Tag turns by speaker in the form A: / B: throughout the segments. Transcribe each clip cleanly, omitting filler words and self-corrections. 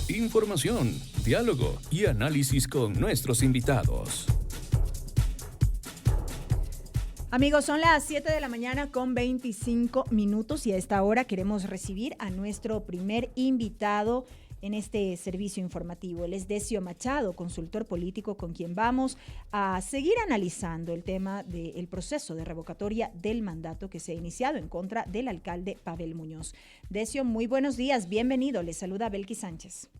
A: Información, diálogo y análisis con nuestros invitados.
B: Amigos, son las 7 de la mañana con 25 minutos y a esta hora queremos recibir a nuestro primer invitado en este servicio informativo. Él es Decio Machado, consultor político con quien vamos a seguir analizando el tema del proceso de revocatoria del mandato que se ha iniciado en contra del alcalde Pavel Muñoz. Decio, muy buenos días, bienvenido. Le saluda Belkis Sánchez.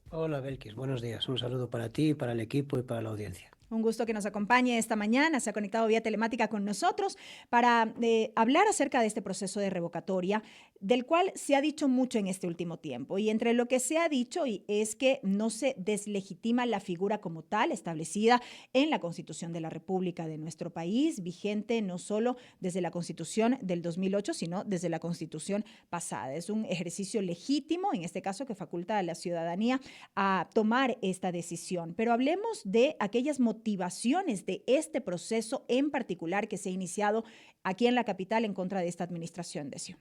C: Hola Belkis, buenos días. Un saludo para ti, para el equipo y para la audiencia.
B: Un gusto que nos acompañe esta mañana. Se ha conectado vía telemática con nosotros para hablar acerca de este proceso de revocatoria, del cual se ha dicho mucho en este último tiempo. Y entre lo que se ha dicho es que no se deslegitima la figura como tal establecida en la Constitución de la República de nuestro país, vigente no solo desde la Constitución del 2008, sino desde la Constitución pasada. Es un ejercicio legítimo, en este caso, que faculta a la ciudadanía a tomar esta decisión. Pero hablemos de aquellas motivaciones de este proceso en particular que se ha iniciado aquí en la capital en contra de esta administración, Decio.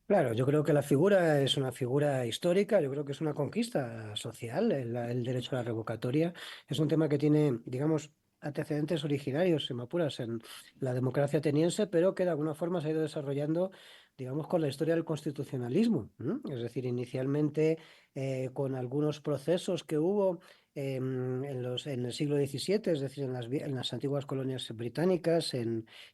C: Claro, yo creo que la figura es una figura histórica, yo creo que es una conquista social, el derecho a la revocatoria. Es un tema que tiene, digamos, antecedentes originarios, si me apuras, en la democracia ateniense, pero que de alguna forma se ha ido desarrollando, digamos, con la historia del constitucionalismo, ¿no? Es decir, inicialmente con algunos procesos que hubo en el siglo XVII, es decir, en las antiguas colonias británicas,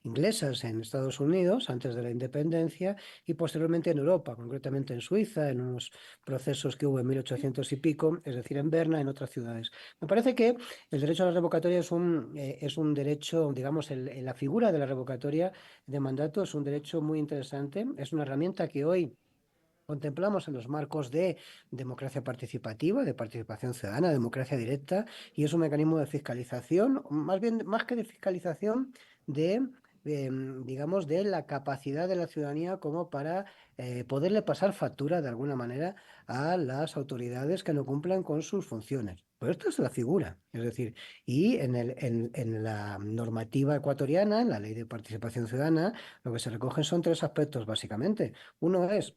C: inglesas, en Estados Unidos, antes de la independencia, y posteriormente en Europa, concretamente en Suiza, en unos procesos que hubo en 1800 y pico, es decir, en Berna, en otras ciudades. Me parece que el derecho a la revocatoria es un derecho, digamos, la figura de la revocatoria de mandato es un derecho muy interesante, es una herramienta que hoy contemplamos en los marcos de democracia participativa, de participación ciudadana, democracia directa, y es un mecanismo de fiscalización, más bien, más que de fiscalización, digamos, de la capacidad de la ciudadanía como para poderle pasar factura de alguna manera a las autoridades que no cumplan con sus funciones. Pero esto es la figura, es decir, y en la normativa ecuatoriana, en la Ley de Participación Ciudadana, lo que se recogen son tres aspectos básicamente. Uno es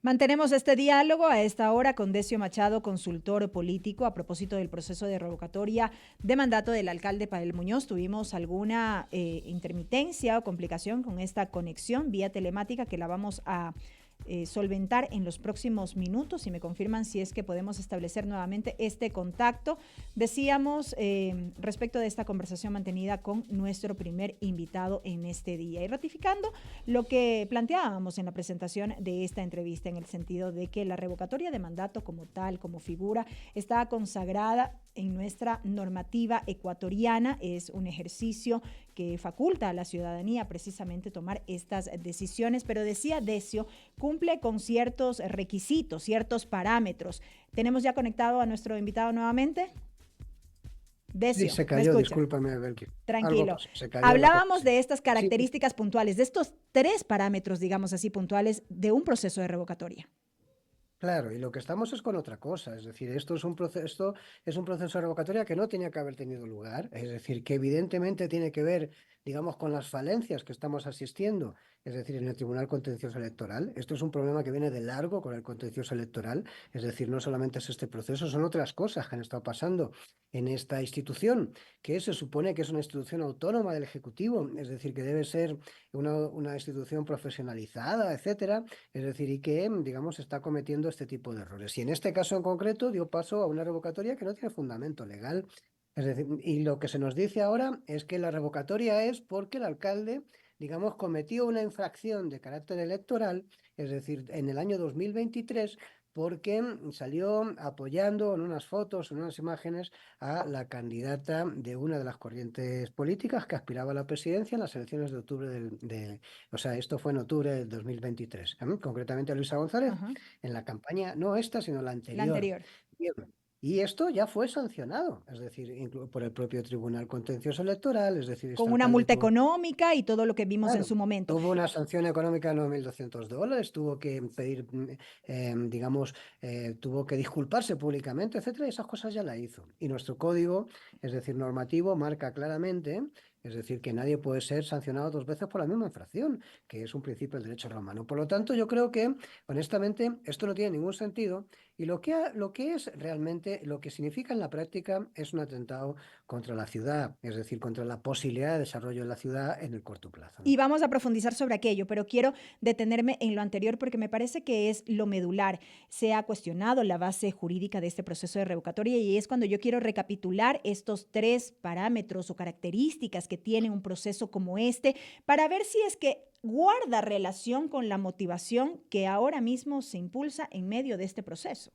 B: Mantenemos este diálogo a esta hora con Decio Machado, consultor político, a propósito del proceso de revocatoria de mandato del alcalde Pavel Muñoz. Tuvimos alguna intermitencia o complicación con esta conexión vía telemática que la vamos a solventar en los próximos minutos y me confirman si es que podemos establecer nuevamente este contacto. Decíamos respecto de esta conversación mantenida con nuestro primer invitado en este día y ratificando lo que planteábamos en la presentación de esta entrevista, en el sentido de que la revocatoria de mandato como tal, como figura, está consagrada en nuestra normativa ecuatoriana. Es un ejercicio que faculta a la ciudadanía precisamente tomar estas decisiones, pero decía Decio, cumple con ciertos requisitos, ciertos parámetros. ¿Tenemos ya conectado a nuestro invitado nuevamente? Decio,
C: sí, se
B: ¿me
C: cayó,
B: escucha?
C: discúlpame, Belkis. Algo
B: Tranquilo.
C: pasó, se cayó la
B: Hablábamos
C: conexión.
B: de estas
C: Sí,
B: características puntuales, de estos tres parámetros, digamos así, puntuales de un proceso de revocatoria.
C: claro, y lo que estamos es con otra cosa, es decir, esto es un proceso de revocatoria que no tenía que haber tenido lugar, es decir, que evidentemente tiene que ver, digamos, con las falencias que estamos asistiendo, es decir, en el Tribunal Contencioso Electoral. Esto es un problema que viene de largo con el contencioso electoral, es decir, no solamente es este proceso, son otras cosas que han estado pasando en esta institución, que se supone que es una institución autónoma del Ejecutivo, es decir, que debe ser una institución profesionalizada, etcétera, es decir, y que, digamos, está cometiendo este tipo de errores. Y en este caso en concreto dio paso a una revocatoria que no tiene fundamento legal. Es decir, y lo que se nos dice ahora es que la revocatoria es porque el alcalde, digamos, cometió una infracción de carácter electoral, es decir, en el año 2023, porque salió apoyando en unas fotos, en unas imágenes, a la candidata de una de las corrientes políticas que aspiraba a la presidencia en las elecciones de octubre o sea, esto fue en octubre del 2023. Concretamente Luisa González,
B: Ajá.
C: en la campaña, no esta, sino la
B: La
C: anterior.
B: anterior.
C: Bien. Y esto ya fue sancionado, es decir, por el propio Tribunal Contencioso Electoral, es decir, este
B: Con una
C: alcalde
B: multa
C: tuvo,
B: económica y todo lo que vimos en
C: claro,
B: su momento.
C: tuvo una sanción económica de $9.200, tuvo que pedir, digamos, tuvo que disculparse públicamente, etcétera, y esas cosas ya la hizo. Y nuestro código, es decir, normativo, marca claramente, Es decir, que nadie puede ser sancionado 2 veces por la misma infracción, que es un principio del derecho romano. Por lo tanto, yo creo que, honestamente, esto no tiene ningún sentido y lo que es realmente, lo que significa en la práctica es un atentado contra la ciudad, es decir, contra la posibilidad de desarrollo de la ciudad en el corto plazo, ¿no?
B: Y vamos a profundizar sobre aquello, pero quiero detenerme en lo anterior porque me parece que es lo medular. Se ha cuestionado la base jurídica de este proceso de revocatoria y es cuando yo quiero recapitular estos 3 parámetros o características que tiene un proceso como este para ver si es que guarda relación con la motivación que ahora mismo se impulsa en medio de este proceso.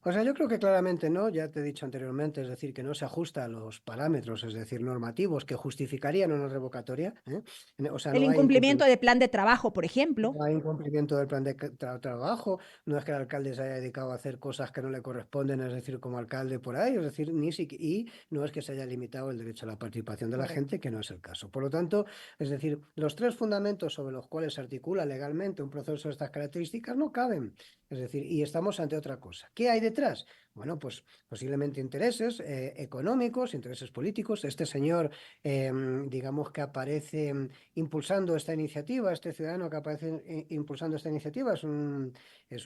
C: O sea, yo creo que claramente no, ya te he dicho anteriormente, es decir, que no se ajusta a los parámetros, es decir, normativos que justificarían una revocatoria, ¿eh? O sea,
B: El
C: no hay
B: incumplimiento
C: incumplimiento.
B: de plan de trabajo, por ejemplo.
C: No hay incumplimiento del plan de trabajo, no es que el alcalde se haya dedicado a hacer cosas que no le corresponden, es decir, como alcalde por ahí, es decir, y no es que se haya limitado el derecho a la participación de la
B: Correcto.
C: gente, que no es el caso. Por lo tanto, es decir, los 3 fundamentos sobre los cuales se articula legalmente un proceso de estas características no caben. Es decir, y estamos ante otra cosa. ¿Qué hay detrás? Bueno, pues posiblemente intereses económicos, intereses políticos. Este señor, digamos que aparece impulsando esta iniciativa, este ciudadano que aparece impulsando esta iniciativa es un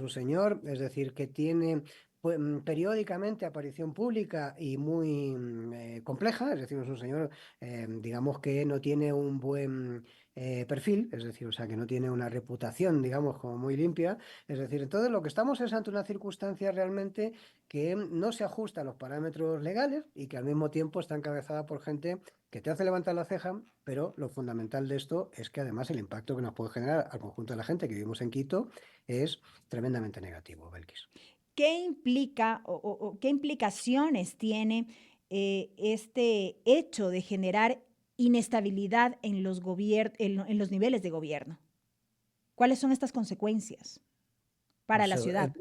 C: señor, es decir, que tiene pues, periódicamente aparición pública y muy compleja, es decir, es un señor, digamos que no tiene un buen perfil, es decir, o sea, que no tiene una reputación, digamos, como muy limpia, es decir, entonces lo que estamos es ante una circunstancia realmente que no se ajusta a los parámetros legales y que al mismo tiempo está encabezada por gente que te hace levantar la ceja, pero lo fundamental de esto es que además el impacto que nos puede generar al conjunto de la gente que vivimos en Quito es tremendamente negativo, Belkis.
B: ¿Qué implica o qué implicaciones tiene este hecho de generar inestabilidad en en los niveles de gobierno? ¿Cuáles son estas consecuencias para
C: Pues
B: la ciudad?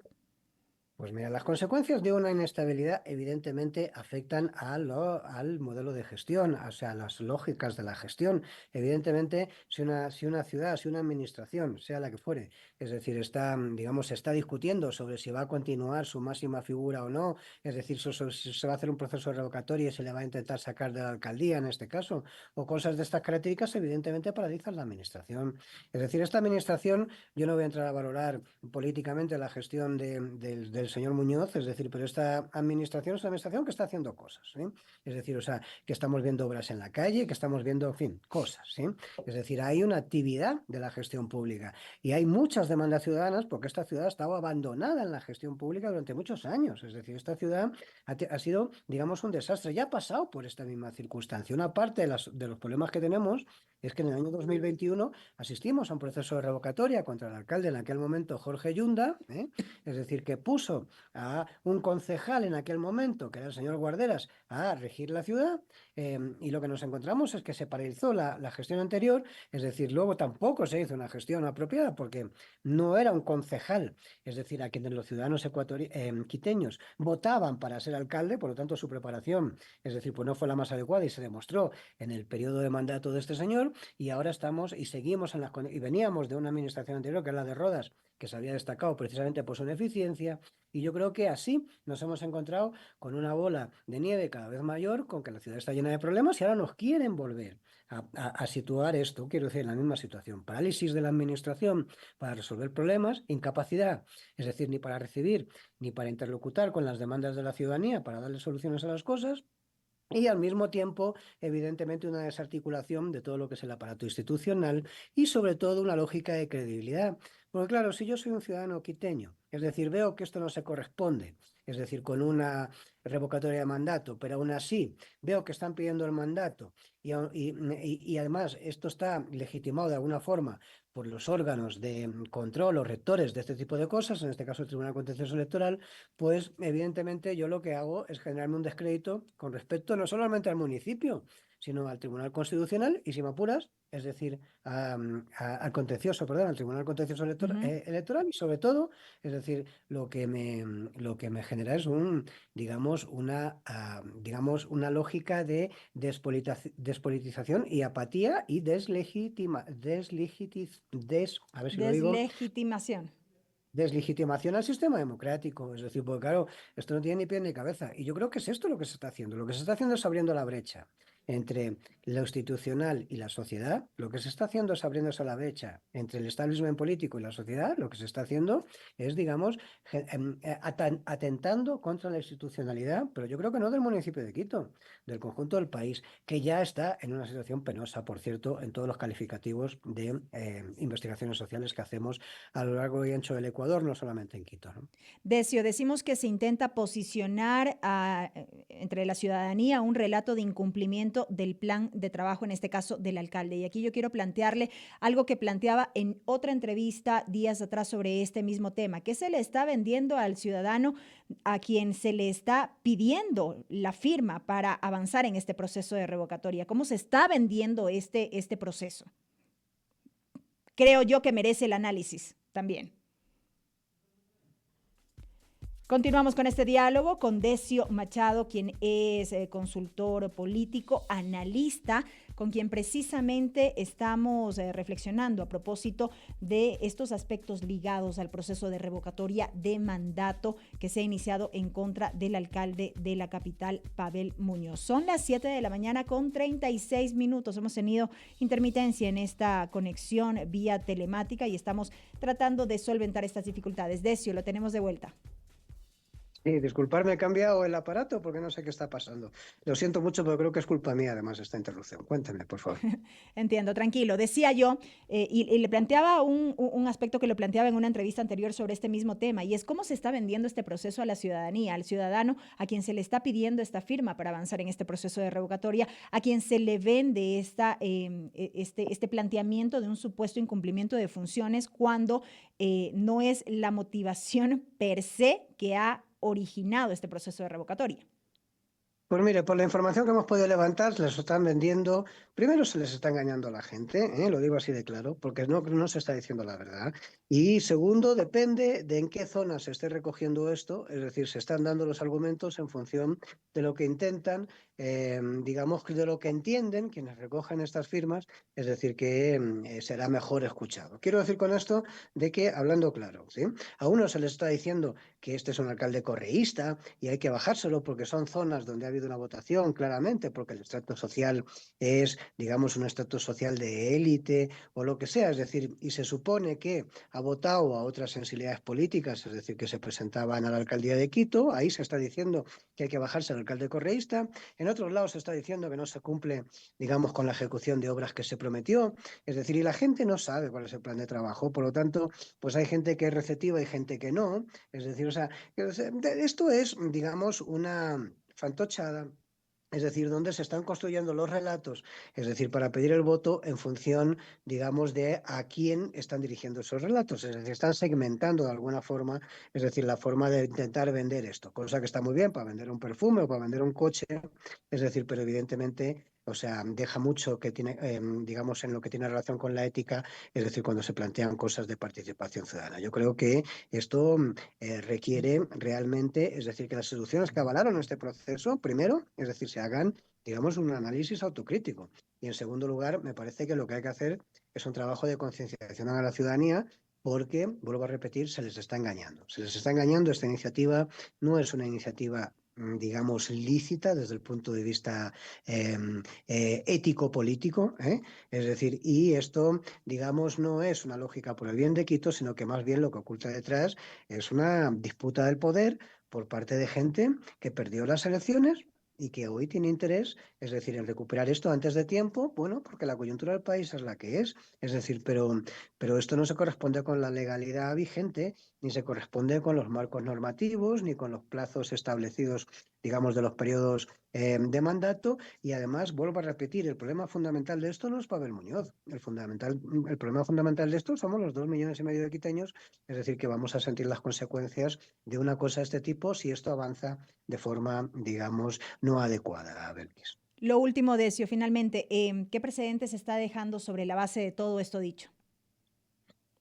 C: Pues mira, las consecuencias de una inestabilidad evidentemente afectan al modelo de gestión, o sea, a las lógicas de la gestión. Evidentemente, si una ciudad, si una administración, sea la que fuere, es decir, digamos, se está discutiendo sobre si va a continuar su máxima figura o no, es decir, si se va a hacer un proceso revocatorio y se le va a intentar sacar de la alcaldía en este caso, o cosas de estas características, evidentemente paralizan la administración. Es decir, esta administración, yo no voy a entrar a valorar políticamente la gestión del señor Muñoz, es decir, pero esta administración es una administración que está haciendo cosas, ¿sí? Es decir, o sea, que estamos viendo obras en la calle, que estamos viendo, en fin, cosas, ¿sí? Es decir, hay una actividad de la gestión pública y hay muchas demandas ciudadanas porque esta ciudad ha estado abandonada en la gestión pública durante muchos años, es decir, esta ciudad ha sido, digamos, un desastre, ya ha pasado por esta misma circunstancia. Una parte de los problemas que tenemos es que en el año 2021 asistimos a un proceso de revocatoria contra el alcalde en aquel momento, Jorge Yunda, es decir, que puso a un concejal en aquel momento, que era el señor Guarderas, a regir la ciudad, y lo que nos encontramos es que se paralizó la gestión anterior, es decir, luego tampoco se hizo una gestión apropiada porque no era un concejal, es decir, a quienes los ciudadanos quiteños votaban para ser alcalde, por lo tanto su preparación, es decir, pues no fue la más adecuada y se demostró en el periodo de mandato de este señor, y ahora estamos y seguimos y veníamos de una administración anterior, que era la de Rodas, que se había destacado precisamente por su ineficiencia, y yo creo que así nos hemos encontrado con una bola de nieve cada vez mayor, con que la ciudad está llena de problemas y ahora nos quieren volver a situar esto, quiero decir, en la misma situación. Parálisis de la administración para resolver problemas, incapacidad, es decir, ni para recibir ni para interlocutar con las demandas de la ciudadanía para darle soluciones a las cosas. Y al mismo tiempo, evidentemente, una desarticulación de todo lo que es el aparato institucional y sobre todo una lógica de credibilidad. Porque claro, si yo soy un ciudadano quiteño, es decir, veo que esto no se corresponde, es decir, con una revocatoria de mandato, pero aún así veo que están pidiendo el mandato y además esto está legitimado de alguna forma por los órganos de control o rectores de este tipo de cosas, en este caso el Tribunal Contencioso Electoral, pues evidentemente yo lo que hago es generarme un descrédito con respecto no solamente al municipio, sino al Tribunal Constitucional y, si me apuras, es decir, al contencioso, perdón, al Tribunal Contencioso
B: Ujú.
C: Electoral y sobre todo, es decir, lo que me genera es digamos, una lógica de despolitización y apatía y a ver si lo digo,
B: Deslegitimación.
C: deslegitimación al sistema democrático. Es decir, porque claro, esto no tiene ni pie ni cabeza. Y yo creo que es esto lo que se está haciendo. Lo que se está haciendo es abriendo la brecha. entre lo institucional y la sociedad, lo que se está haciendo es abriéndose la brecha entre el establishment político y la sociedad. Lo que se está haciendo es, digamos, atentando contra la institucionalidad, pero yo creo que no del municipio de Quito, del conjunto del país, que ya está en una situación penosa, por cierto, en todos los calificativos de investigaciones sociales que hacemos a lo largo y ancho del Ecuador, no solamente en Quito, ¿no?
B: Decio, decimos que se intenta posicionar entre la ciudadanía un relato de incumplimiento del plan de trabajo, en este caso del alcalde. Y aquí yo quiero plantearle algo que planteaba en otra entrevista días atrás sobre este mismo tema, que se le está vendiendo al ciudadano a quien se le está pidiendo la firma para avanzar en este proceso de revocatoria. ¿Cómo se está vendiendo este proceso? Creo yo que merece el análisis también. Continuamos con este diálogo con Decio Machado, quien es consultor político, analista, con quien precisamente estamos reflexionando a propósito de estos aspectos ligados al proceso de revocatoria de mandato que se ha iniciado en contra del alcalde de la capital, Pavel Muñoz. Son las 7 de la mañana con 36 minutos. Hemos tenido intermitencia en esta conexión vía telemática y estamos tratando de solventar estas dificultades. Decio, lo tenemos de vuelta.
C: Sí, disculparme, he cambiado el aparato porque no sé qué está pasando. Lo siento mucho, pero creo que es culpa mía además esta interrupción. Cuéntame, por favor.
B: Entiendo, tranquilo. Decía yo, y le planteaba un aspecto que lo planteaba en una entrevista anterior sobre este mismo tema, y es cómo se está vendiendo este proceso a la ciudadanía, al ciudadano a quien se le está pidiendo esta firma para avanzar en este proceso de revocatoria, a quien se le vende este planteamiento de un supuesto incumplimiento de funciones cuando no es la motivación per se que ha originado este proceso de revocatoria.
C: Pues mire, por la información que hemos podido levantar, les están vendiendo. Primero, se les está engañando a la gente, lo digo así de claro, porque no se está diciendo la verdad. Y segundo, depende de en qué zona se esté recogiendo esto, es decir, se están dando los argumentos en función de lo que intentan, digamos, de lo que entienden quienes recogen estas firmas, es decir, que será mejor escuchado. Quiero decir con esto de que, hablando claro, ¿sí? A uno se les está diciendo que este es un alcalde correísta y hay que bajárselo porque son zonas donde ha habido una votación claramente, porque el estrato social es, digamos, un estrato social de élite o lo que sea, es decir, y se supone que ha votado a otras sensibilidades políticas, es decir, que se presentaban a la alcaldía de Quito, ahí se está diciendo que hay que bajarse al alcalde correísta, en otros lados se está diciendo que no se cumple, digamos, con la ejecución de obras que se prometió, es decir, y la gente no sabe cuál es el plan de trabajo, por lo tanto, pues hay gente que es receptiva y gente que no, es decir, o sea, esto es, digamos, una fantochada, es decir, donde se están construyendo los relatos, es decir, para pedir el voto en función, digamos, de a quién están dirigiendo esos relatos, es decir, están segmentando de alguna forma, es decir, la forma de intentar vender esto, cosa que está muy bien para vender un perfume o para vender un coche, es decir, pero evidentemente, o sea, deja mucho que tiene, digamos, en lo que tiene relación con la ética, es decir, cuando se plantean cosas de participación ciudadana. Yo creo que esto requiere realmente, es decir, que las instituciones que avalaron este proceso, primero, es decir, se hagan, digamos, un análisis autocrítico. Y en segundo lugar, me parece que lo que hay que hacer es un trabajo de concienciación a la ciudadanía porque, vuelvo a repetir, se les está engañando. Se les está engañando. Esta iniciativa no es una iniciativa, digamos, lícita desde el punto de vista ético-político, es decir, y esto, digamos, no es una lógica por el bien de Quito, sino que más bien lo que oculta detrás es una disputa del poder por parte de gente que perdió las elecciones y que hoy tiene interés, es decir, en recuperar esto antes de tiempo, bueno, porque la coyuntura del país es la que es decir, pero esto no se corresponde con la legalidad vigente, ni se corresponde con los marcos normativos, ni con los plazos establecidos, digamos, de los periodos de mandato, y además, vuelvo a repetir, el problema fundamental de esto no es Pavel Muñoz, el problema fundamental de esto somos los 2,5 millones de quiteños, es decir, que vamos a sentir las consecuencias de una cosa de este tipo si esto avanza de forma, digamos, no adecuada, Belkis.
B: Lo último, Decio, finalmente, ¿qué precedentes se está dejando sobre la base de todo esto dicho?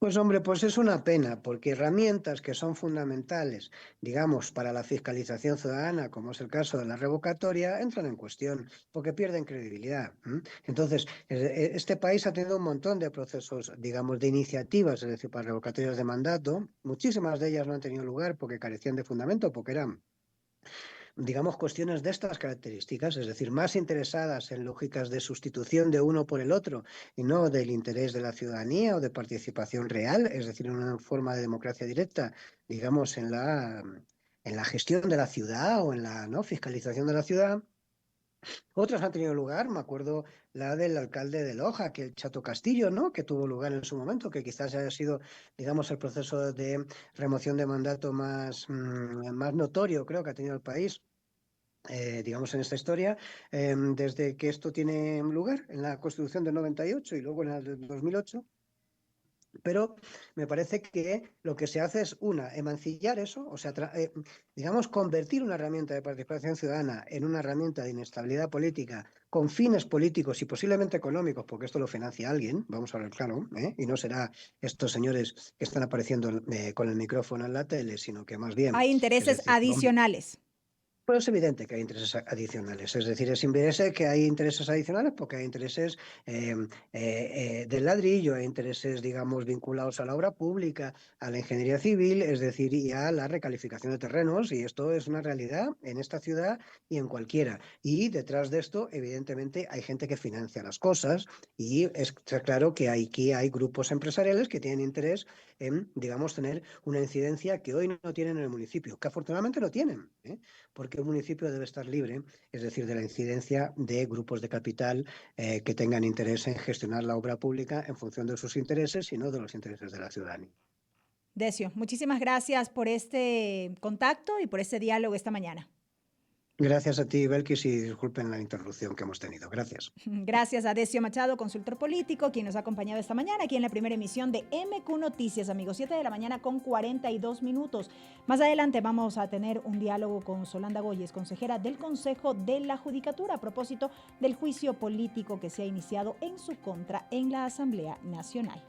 C: Pues hombre, pues es una pena, porque herramientas que son fundamentales, digamos, para la fiscalización ciudadana, como es el caso de la revocatoria, entran en cuestión, porque pierden credibilidad. Entonces, este país ha tenido un montón de procesos, digamos, de iniciativas, es decir, para revocatorias de mandato. Muchísimas de ellas no han tenido lugar porque carecían de fundamento, porque eran digamos, cuestiones de estas características, es decir, más interesadas en lógicas de sustitución de uno por el otro y no del interés de la ciudadanía o de participación real, es decir, en una forma de democracia directa, digamos, en la gestión de la ciudad o en la, ¿no?, fiscalización de la ciudad. Otras han tenido lugar, me acuerdo la del alcalde de Loja, que el Chato Castillo, ¿no?, que tuvo lugar en su momento, que quizás haya sido, digamos, el proceso de remoción de mandato más notorio, creo, que ha tenido el país. Digamos, en esta historia, desde que esto tiene lugar en la Constitución del 98 y luego en la del 2008. Pero me parece que lo que se hace es, emancillar eso, o sea, digamos, convertir una herramienta de participación ciudadana en una herramienta de inestabilidad política con fines políticos y posiblemente económicos, porque esto lo financia alguien, vamos a hablar claro, y no será estos señores que están apareciendo con el micrófono en la tele, sino que más bien,
B: Hay
C: es
B: intereses
C: decir,
B: adicionales.
C: pues es evidente que hay intereses adicionales, es decir, es evidente que hay intereses adicionales porque hay intereses del ladrillo, hay intereses, digamos, vinculados a la obra pública, a la ingeniería civil, es decir, y a la recalificación de terrenos, y esto es una realidad en esta ciudad y en cualquiera. Y detrás de esto, evidentemente, hay gente que financia las cosas y está claro que aquí hay grupos empresariales que tienen interés en, digamos, tener una incidencia que hoy no tienen en el municipio, que afortunadamente lo tienen, porque un municipio debe estar libre, es decir, de la incidencia de grupos de capital que tengan interés en gestionar la obra pública en función de sus intereses y no de los intereses de la ciudadanía.
B: Decio, muchísimas gracias por este contacto y por este diálogo esta mañana.
C: Gracias a ti, Belkis, y disculpen la interrupción que hemos tenido. Gracias.
B: Gracias a Decio Machado, consultor político, quien nos ha acompañado esta mañana aquí en la primera emisión de MQ Noticias, amigos, 7 de la mañana con 42 minutos. Más adelante vamos a tener un diálogo con Solanda Goyes, consejera del Consejo de la Judicatura, a propósito del juicio político que se ha iniciado en su contra en la Asamblea Nacional.